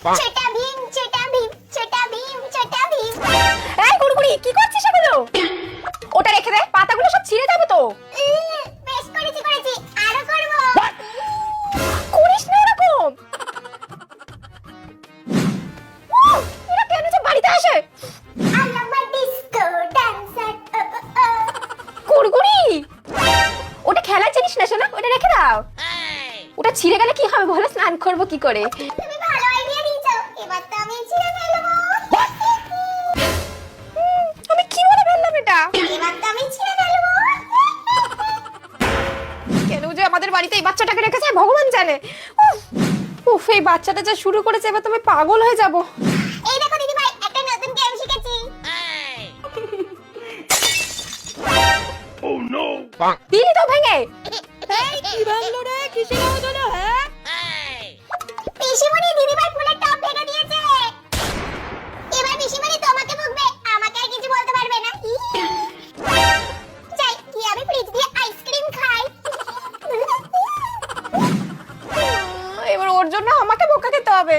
ছোটা ভীম ছোটা ভীম ছোটা ভীম ছোটা ভীম। এই গুড়গুড়ি কি করছিস এগুলো? ওটা রেখে দে, পাতাগুলো সব ছিঁড়ে যাবে তো। বেশ করেছি আরো করব। করিস না এরকম। এরা কেন যে বাড়িতে আসে? I am a disco dancer. Gurguri ওটা খেলার জিনিস না শোনা, ওটা রেখে দাও। ওটা ছিঁড়ে গেলে কি হবে বলো? স্নান করবো কি করে? তুমি ভালো আইডিয়া দিয়েছো, এবার তো আমি ছিঁড়ে ফেলবো। আমি কি বলে ফেললাম এটা? এবার তো আমি ছিঁড়ে ফেলবো। কেন যে আমাদের বাড়িতে এই বাচ্চাটাকে রেখেছে ভগবান জানে। উফ, উফ, এই বাচ্চাটা যা শুরু করেছে এবার তো আমি পাগল হয়ে যাব। এই দেখো দিদি ভাই, একটা নতুন গেম শিখেছি। দিলি তো ভেঙে। কি ভাঙলো রে? কিসের আওয়াজ হলো? হ্যাঁ, পিসিমণি দিদি ভাই ফুলের টব ভেঙে দিয়েছে। এবার পিসিমণি তোমাকে বকবে, আমাকে আর কিছু বলতে পারবে না। যাই কি আমি ফ্রিজ দিয়ে আইসক্রিম খাই। এবার ওর জন্য আমাকে বোকা খেতে হবে।